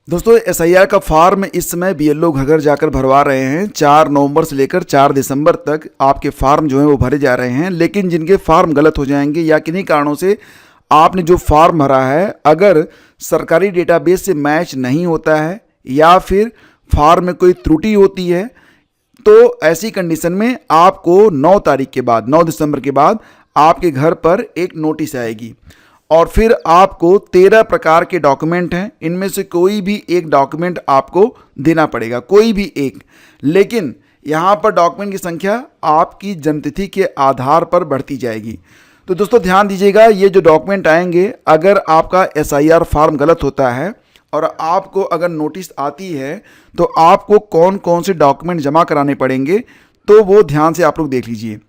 दोस्तों एसआईआर का फॉर्म इस समय बीएलओ घर घर जाकर भरवा रहे हैं। 4 नवंबर से लेकर 4 दिसंबर तक आपके फॉर्म जो हैं वो भरे जा रहे हैं। लेकिन जिनके फॉर्म गलत हो जाएंगे या किन्हीं कारणों से आपने जो फॉर्म भरा है अगर सरकारी डेटाबेस से मैच नहीं होता है या फिर फॉर्म में कोई त्रुटि होती है तो ऐसी कंडीशन में आपको 9 तारीख के बाद 9 दिसंबर के बाद आपके घर पर एक नोटिस आएगी और फिर आपको 13 प्रकार के डॉक्यूमेंट हैं, इनमें से कोई भी एक डॉक्यूमेंट आपको देना पड़ेगा, कोई भी एक। लेकिन यहाँ पर डॉक्यूमेंट की संख्या आपकी जन्मतिथि के आधार पर बढ़ती जाएगी। तो दोस्तों ध्यान दीजिएगा, ये जो डॉक्यूमेंट आएंगे अगर आपका एसआईआर फॉर्म गलत होता है और आपको अगर नोटिस आती है तो आपको कौन कौन से डॉक्यूमेंट जमा कराने पड़ेंगे तो वो ध्यान से आप लोग देख लीजिए।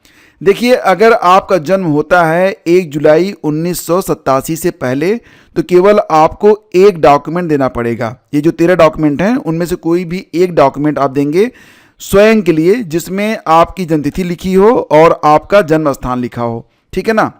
देखिए, अगर आपका जन्म होता है 1 जुलाई 1987 से पहले तो केवल आपको एक डॉक्यूमेंट देना पड़ेगा। ये जो 13 डॉक्यूमेंट हैं उनमें से कोई भी एक डॉक्यूमेंट आप देंगे स्वयं के लिए जिसमें आपकी जन्मतिथि लिखी हो और आपका जन्म स्थान लिखा हो, ठीक है ना।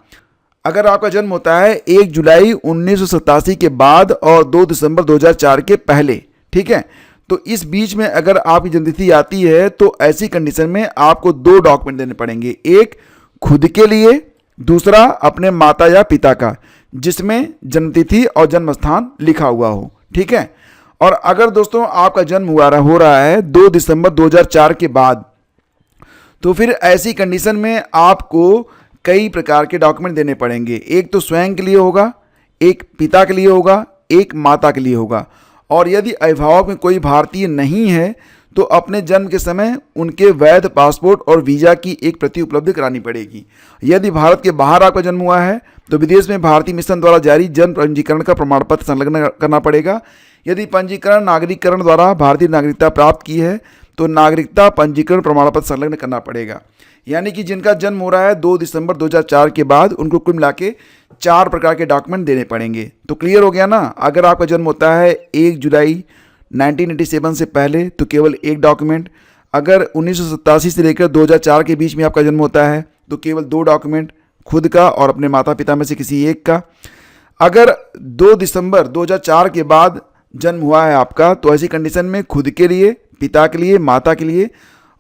अगर आपका जन्म होता है 1 जुलाई 1987 के बाद और 2 दिसंबर 2004 के पहले, ठीक है, तो इस बीच में अगर आपकी जन्मतिथि आती है तो ऐसी कंडीशन में आपको 2 डॉक्यूमेंट देने पड़ेंगे। एक खुद के लिए, दूसरा अपने माता या पिता का जिसमें जन्मतिथि और जन्म स्थान लिखा हुआ हो, ठीक है। और अगर दोस्तों आपका जन्म हो रहा है 2 दिसंबर 2004 के बाद तो फिर ऐसी कंडीशन में आपको कई प्रकार के डॉक्यूमेंट देने पड़ेंगे। एक तो स्वयं के लिए होगा, एक पिता के लिए होगा, एक माता के लिए होगा। और यदि अभिभावक में कोई भारतीय नहीं है तो अपने जन्म के समय उनके वैध पासपोर्ट और वीज़ा की एक प्रति उपलब्ध करानी पड़ेगी। यदि भारत के बाहर आपका जन्म हुआ है तो विदेश में भारतीय मिशन द्वारा जारी जन्म पंजीकरण का प्रमाण पत्र संलग्न करना पड़ेगा। यदि पंजीकरण नागरिककरण द्वारा भारतीय नागरिकता प्राप्त की है तो नागरिकता पंजीकरण प्रमाण पत्र संलग्न करना पड़ेगा। यानी कि जिनका जन्म हो रहा है 2 दिसंबर 2004 के बाद उनको कुल मिला के 4 प्रकार के डॉक्यूमेंट देने पड़ेंगे। तो क्लियर हो गया ना। अगर आपका जन्म होता है 1 जुलाई 1987 से पहले तो केवल एक डॉक्यूमेंट, अगर 1987 से लेकर 2004 के बीच में आपका जन्म होता है तो केवल 2 डॉक्यूमेंट, खुद का और अपने माता पिता में से किसी एक का। अगर 2 दिसंबर 2004 के बाद जन्म हुआ है आपका तो ऐसी कंडीशन में खुद के लिए, पिता के लिए, माता के लिए,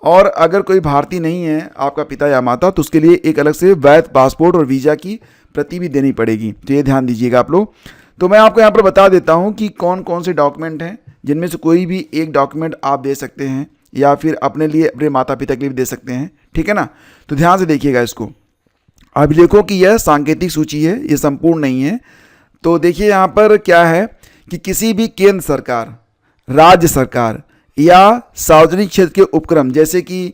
और अगर कोई भारतीय नहीं है आपका पिता या माता तो उसके लिए एक अलग से वैध पासपोर्ट और वीज़ा की प्रति भी देनी पड़ेगी। तो ये ध्यान दीजिएगा आप लोग। तो मैं आपको यहाँ पर बता देता हूँ कि कौन कौन से डॉक्यूमेंट हैं जिनमें से कोई भी एक डॉक्यूमेंट आप दे सकते हैं या फिर अपने लिए, अपने माता पिता के लिए भी दे सकते हैं, ठीक है ना। तो ध्यान से देखिएगा इसको। अभिलेखों की यह सांकेतिक सूची है, ये संपूर्ण नहीं है। तो देखिए यहाँ पर क्या है कि किसी भी केंद्र सरकार, राज्य सरकार या सार्वजनिक क्षेत्र के उपक्रम, जैसे कि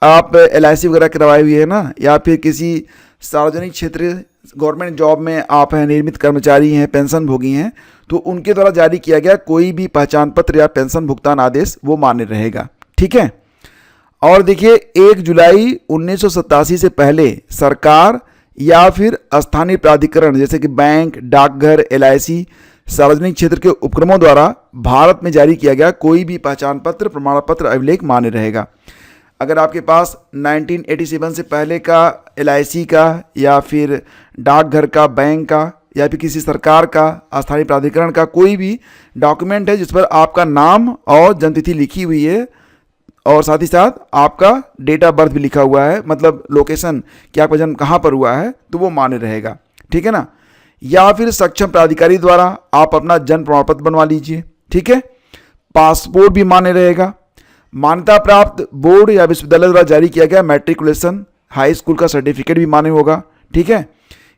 आप LIC वगैरह करवाई हुई है ना, या फिर किसी सार्वजनिक क्षेत्र गवर्नमेंट जॉब में आप हैं, नियमित कर्मचारी हैं, पेंशन भोगी हैं, तो उनके द्वारा जारी किया गया कोई भी पहचान पत्र या पेंशन भुगतान आदेश वो मान्य रहेगा, ठीक है। और देखिए 1 जुलाई 1987 से पहले सरकार या फिर स्थानीय प्राधिकरण जैसे कि बैंक, डाकघर, LIC, सार्वजनिक क्षेत्र के उपक्रमों द्वारा भारत में जारी किया गया कोई भी पहचान पत्र, प्रमाण पत्र, अभिलेख मान्य रहेगा। अगर आपके पास 1987 से पहले का LIC का या फिर डाकघर का, बैंक का या फिर किसी सरकार का, स्थानीय प्राधिकरण का कोई भी डॉक्यूमेंट है जिस पर आपका नाम और जन्मतिथि लिखी हुई है और साथ ही साथ आपका डेट ऑफ बर्थ भी लिखा हुआ है, मतलब लोकेशन कि आपका जन्म कहाँ पर हुआ है, तो वो मान्य रहेगा, ठीक है ना। या फिर सक्षम प्राधिकारी द्वारा आप अपना जन्म प्रमाण पत्र बनवा लीजिए, ठीक है। पासपोर्ट भी मान्य रहेगा। मान्यता प्राप्त बोर्ड या विश्वविद्यालय द्वारा जारी किया गया मैट्रिकुलेशन, हाई स्कूल का सर्टिफिकेट भी मान्य होगा, ठीक है।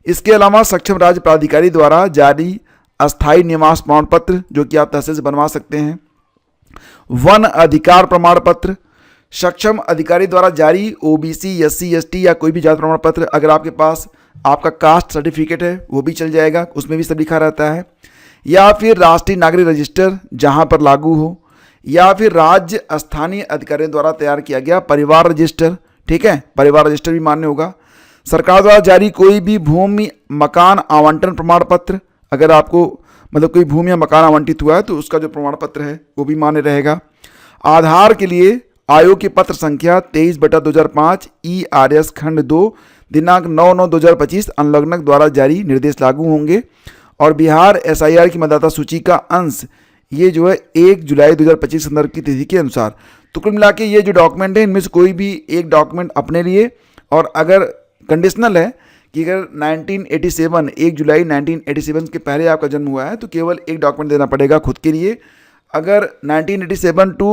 इसके अलावा सक्षम राज्य प्राधिकारी द्वारा जारी अस्थायी निवास प्रमाण पत्र जो कि आप तहसील से बनवा सकते हैं। वन अधिकार प्रमाण पत्र, सक्षम अधिकारी द्वारा जारी OBC, SC, ST या कोई भी जाति प्रमाण पत्र, अगर आपके पास आपका कास्ट सर्टिफिकेट है वो भी चल जाएगा, उसमें भी सब लिखा रहता है। या फिर राष्ट्रीय नागरिक रजिस्टर जहां पर लागू हो, या फिर राज्य स्थानीय अधिकारियों द्वारा तैयार किया गया परिवार रजिस्टर, ठीक है, परिवार रजिस्टर भी मान्य होगा। सरकार द्वारा जारी कोई भी भूमि मकान आवंटन प्रमाण पत्र, अगर आपको मतलब कोई भूमि या मकान आवंटित हुआ है तो उसका जो प्रमाण पत्र है वो भी मान्य रहेगा। आधार के लिए आयोग की पत्र संख्या 23/2005 ERS खंड 2 दिनांक 9/9/2025 अनुलग्नक द्वारा जारी निर्देश लागू होंगे और बिहार SIR की मतदाता सूची का अंश ये जो है 1 जुलाई 2025 संदर्भ की तिथि के अनुसार। तो कुल मिला के ये जो डॉक्यूमेंट है इनमें से कोई भी एक डॉक्यूमेंट अपने लिए, और अगर कंडीशनल है कि अगर 1987 1 जुलाई 1987 के पहले आपका जन्म हुआ है तो केवल एक डॉक्यूमेंट देना पड़ेगा खुद के लिए। अगर 1987 टू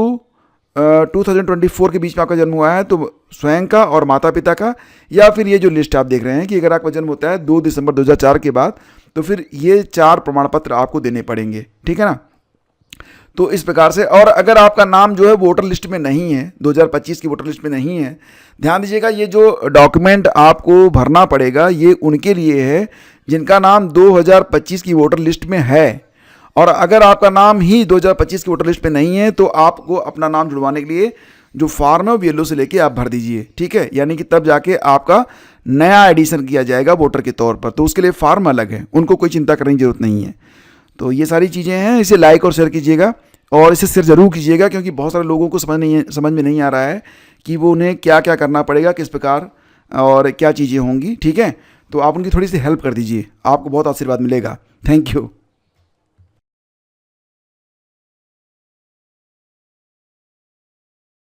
2024 के बीच में आपका जन्म हुआ है तो स्वयं का और माता पिता का, या फिर ये जो लिस्ट आप देख रहे हैं कि अगर आपका जन्म होता है 2 दिसंबर 2004 के बाद तो फिर ये 4 प्रमाण पत्र आपको देने पड़ेंगे, ठीक है ना। तो इस प्रकार से, और अगर आपका नाम जो है वोटर लिस्ट में नहीं है, 2025 की वोटर लिस्ट में नहीं है, ध्यान दीजिएगा ये जो डॉक्यूमेंट आपको भरना पड़ेगा ये उनके लिए है जिनका नाम 2025 की वोटर लिस्ट में है। और अगर आपका नाम ही 2025 की वोटर लिस्ट में नहीं है तो आपको अपना नाम जुड़वाने के लिए जो फॉर्म है वो BLO से लेके आप भर दीजिए, ठीक है। यानी कि तब जाके आपका नया एडिशन किया जाएगा वोटर के तौर पर, तो उसके लिए फॉर्म अलग है, उनको कोई चिंता करने की जरूरत नहीं है। तो ये सारी चीज़ें हैं, इसे लाइक और शेयर कीजिएगा और इसे शेयर ज़रूर कीजिएगा, क्योंकि बहुत सारे लोगों को समझ में नहीं आ रहा है कि वो उन्हें क्या क्या करना पड़ेगा, किस प्रकार और क्या चीज़ें होंगी, ठीक है। तो आप उनकी थोड़ी सी हेल्प कर दीजिए, आपको बहुत आशीर्वाद मिलेगा। Thank you.